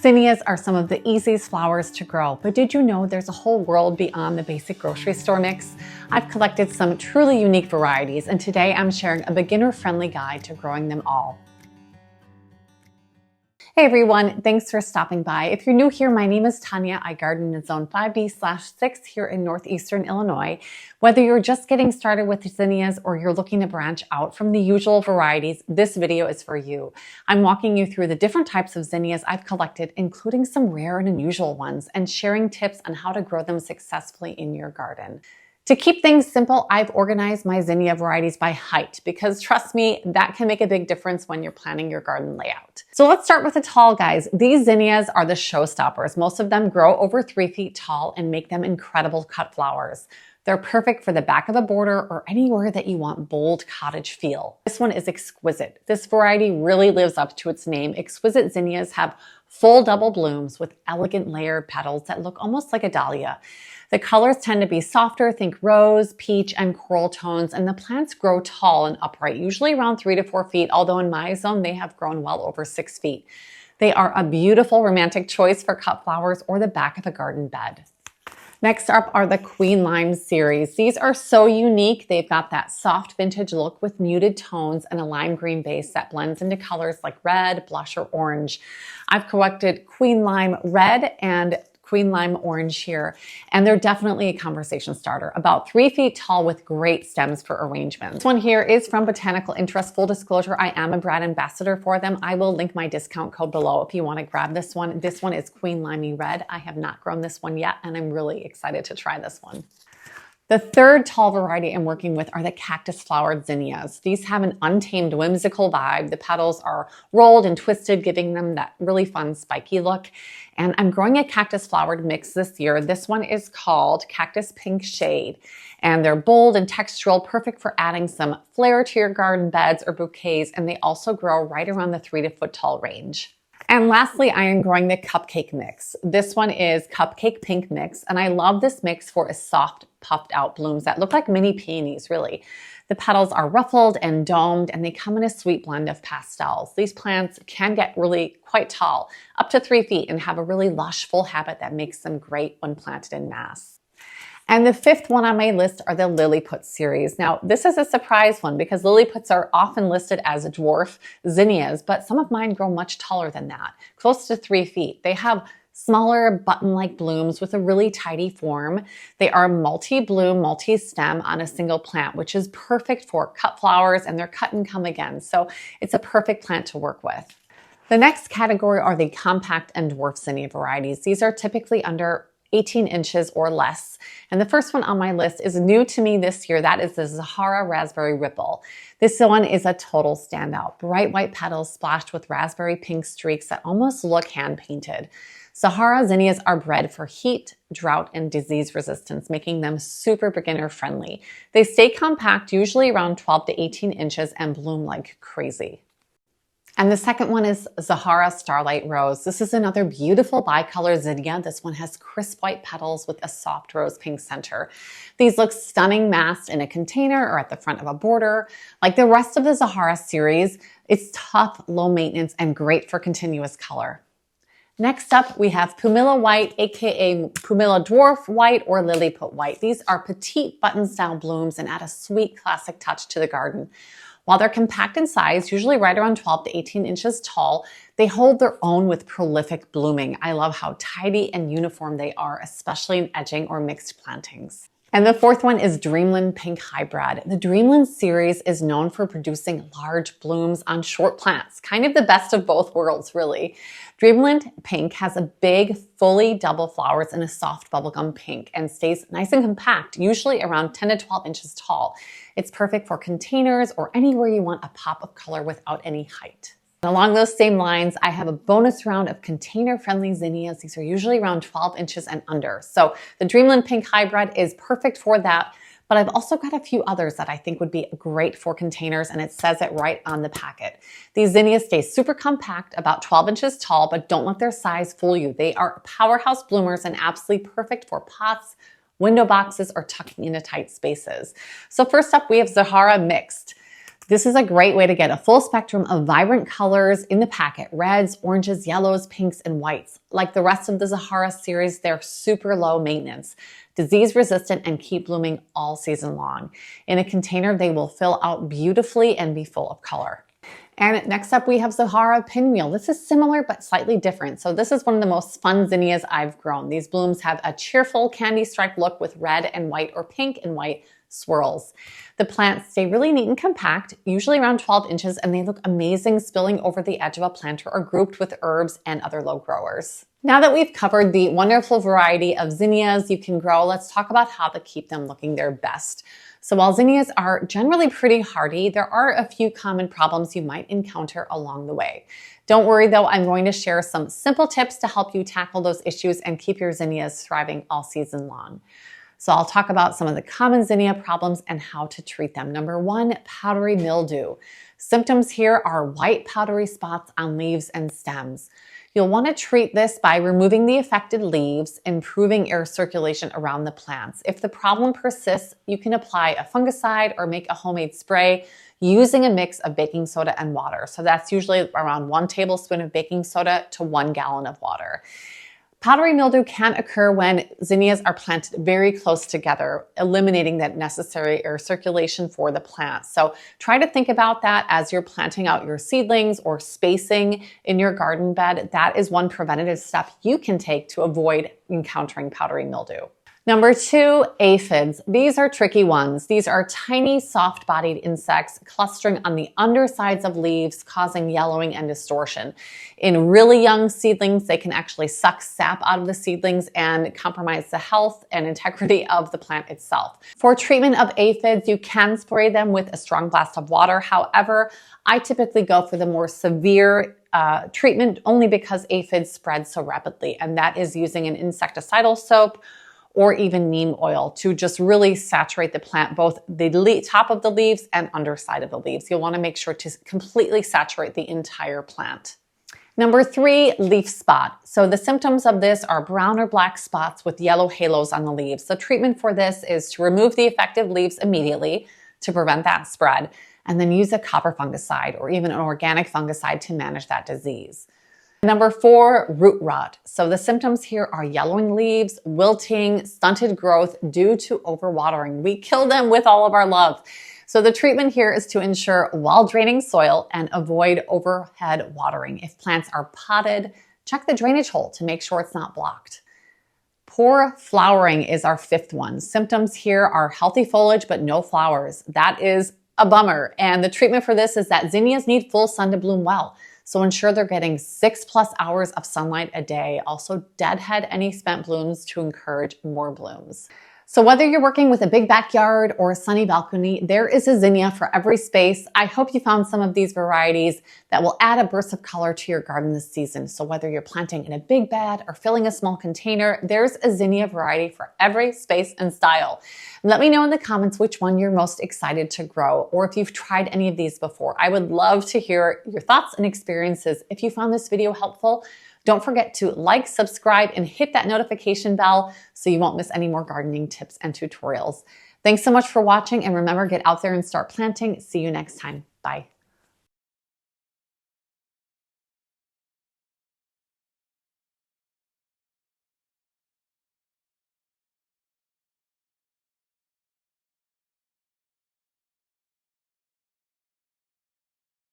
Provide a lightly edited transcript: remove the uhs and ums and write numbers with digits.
Zinnias are some of the easiest flowers to grow, but did you know there's a whole world beyond the basic grocery store mix? I've collected some truly unique varieties, and today I'm sharing a beginner-friendly guide to growing them all. Hey everyone, thanks for stopping by. If you're new here, my name is Tanya. I garden in Zone 5B/6 here in Northeastern Illinois. Whether you're just getting started with zinnias or you're looking to branch out from the usual varieties, this video is for you. I'm walking you through the different types of zinnias I've collected, including some rare and unusual ones, and sharing tips on how to grow them successfully in your garden. To keep things simple, I've organized my zinnia varieties by height because trust me, that can make a big difference when you're planning your garden layout. So let's start with the tall guys. These zinnias are the showstoppers. Most of them grow over 3 feet tall and make them incredible cut flowers. They're perfect for the back of a border or anywhere that you want bold cottage feel. This one is exquisite. This variety really lives up to its name. Exquisite zinnias have full double blooms with elegant layered petals that look almost like a dahlia. The colors tend to be softer, think rose, peach, and coral tones, and the plants grow tall and upright, usually around 3 to 4 feet, although in my zone they have grown well over 6 feet. They are a beautiful romantic choice for cut flowers or the back of a garden bed. Next up are the Queen Lime series. These are so unique. They've got that soft vintage look with muted tones and a lime green base that blends into colors like red, blush, or orange. I've collected Queen Lime Red and Queen Lime Orange here, and they're definitely a conversation starter. About 3 feet tall with great stems for arrangement. This one here is from Botanical Interest. Full disclosure, I am a brand ambassador for them. I will link my discount code below if you want to grab this one. This one is Queen Limey Red. I have not grown this one yet, and I'm really excited to try this one. The third tall variety I'm working with are the cactus flowered zinnias. These have an untamed, whimsical vibe. The petals are rolled and twisted, giving them that really fun, spiky look. And I'm growing a cactus flowered mix this year. This one is called Cactus Pink Shade. And they're bold and textural, perfect for adding some flair to your garden beds or bouquets. And they also grow right around the 3 to foot tall range. And lastly, I am growing the Cupcake Mix. This one is Cupcake Pink Mix, and I love this mix for its soft, puffed out blooms that look like mini peonies, really. The petals are ruffled and domed, and they come in a sweet blend of pastels. These plants can get really quite tall, up to 3 feet, and have a really lush, full habit that makes them great when planted in mass. And the fifth one on my list are the Lilliput series. Now, this is a surprise one because Lilliputs are often listed as dwarf zinnias, but some of mine grow much taller than that, close to 3 feet. They have smaller button-like blooms with a really tidy form. They are multi-bloom, multi-stem on a single plant, which is perfect for cut flowers, and they're cut and come again. So it's a perfect plant to work with. The next category are the compact and dwarf zinnia varieties. These are typically under 18 inches or less. And the first one on my list is new to me this year. That is the Zahara Raspberry Ripple. This one is a total standout. Bright white petals splashed with raspberry pink streaks that almost look hand painted. Zahara zinnias are bred for heat, drought, and disease resistance, making them super beginner friendly. They stay compact, usually around 12 to 18 inches, and bloom like crazy. And the second one is Zahara Starlight Rose. This is another beautiful bicolor zinnia. This one has crisp white petals with a soft rose pink center. These look stunning massed in a container or at the front of a border. Like the rest of the Zahara series, it's tough, low maintenance, and great for continuous color. Next up, we have Pumila White, aka Pumila Dwarf White or Lilliput White. These are petite button-style blooms and add a sweet classic touch to the garden. While they're compact in size, usually right around 12 to 18 inches tall, they hold their own with prolific blooming. I love how tidy and uniform they are, especially in edging or mixed plantings. And the fourth one is Dreamland Pink Hybrid. The Dreamland series is known for producing large blooms on short plants, kind of the best of both worlds, really. Dreamland Pink has a big, fully double flowers in a soft bubblegum pink and stays nice and compact, usually around 10 to 12 inches tall. It's perfect for containers or anywhere you want a pop of color without any height. Along those same lines, I have a bonus round of container-friendly zinnias. These are usually around 12 inches and under. So the Dreamland Pink Hybrid is perfect for that, but I've also got a few others that I think would be great for containers, and it says it right on the packet. These zinnias stay super compact, about 12 inches tall, but don't let their size fool you. They are powerhouse bloomers and absolutely perfect for pots, window boxes, or tucking into tight spaces. So first up, we have Zahara Mixed. This is a great way to get a full spectrum of vibrant colors in the packet: reds, oranges, yellows, pinks, and whites. Like the rest of the Zahara series, they're super low maintenance, disease resistant, and keep blooming all season long. In a container, they will fill out beautifully and be full of color. And next up, we have Zahara Pinwheel. This is similar but slightly different. So this is one of the most fun zinnias I've grown. These blooms have a cheerful candy stripe look with red and white or pink and white swirls. The plants stay really neat and compact, usually around 12 inches, and they look amazing spilling over the edge of a planter or grouped with herbs and other low growers. Now that we've covered the wonderful variety of zinnias you can grow, let's talk about how to keep them looking their best. So while zinnias are generally pretty hardy, there are a few common problems you might encounter along the way. Don't worry though, I'm going to share some simple tips to help you tackle those issues and keep your zinnias thriving all season long. So I'll talk about some of the common zinnia problems and how to treat them. Number one, powdery mildew. Symptoms here are white powdery spots on leaves and stems. You'll want to treat this by removing the affected leaves, improving air circulation around the plants. If the problem persists, you can apply a fungicide or make a homemade spray using a mix of baking soda and water. So that's usually around 1 tablespoon of baking soda to 1 gallon of water. Powdery mildew can occur when zinnias are planted very close together, eliminating that necessary air circulation for the plants. So try to think about that as you're planting out your seedlings or spacing in your garden bed. That is one preventative step you can take to avoid encountering powdery mildew. Number two, aphids. These are tricky ones. These are tiny, soft-bodied insects clustering on the undersides of leaves, causing yellowing and distortion. In really young seedlings, they can actually suck sap out of the seedlings and compromise the health and integrity of the plant itself. For treatment of aphids, you can spray them with a strong blast of water. However, I typically go for the more severe treatment only because aphids spread so rapidly, and that is using an insecticidal soap or even neem oil to just really saturate the plant, both the top of the leaves and underside of the leaves. You'll want to make sure to completely saturate the entire plant. Number three, leaf spot. So the symptoms of this are brown or black spots with yellow halos on the leaves. The treatment for this is to remove the affected leaves immediately to prevent that spread, and then use a copper fungicide or even an organic fungicide to manage that disease. Number four, root rot. So the symptoms here are yellowing leaves, wilting, stunted growth due to overwatering. We kill them with all of our love. So the treatment here is to ensure well-draining soil and avoid overhead watering. If plants are potted, check the drainage hole to make sure it's not blocked. Poor flowering is our fifth one. Symptoms here are healthy foliage but no flowers. That is a bummer. And the treatment for this is that zinnias need full sun to bloom well. So ensure they're getting 6+ hours of sunlight a day. Also deadhead any spent blooms to encourage more blooms. So whether you're working with a big backyard or a sunny balcony, there is a zinnia for every space. I hope you found some of these varieties that will add a burst of color to your garden this season. So whether you're planting in a big bed or filling a small container, there's a zinnia variety for every space and style. Let me know in the comments which one you're most excited to grow, or if you've tried any of these before. I would love to hear your thoughts and experiences. If you found this video helpful, don't forget to like, subscribe, and hit that notification bell so you won't miss any more gardening tips and tutorials. Thanks so much for watching, and remember, get out there and start planting. See you next time. Bye.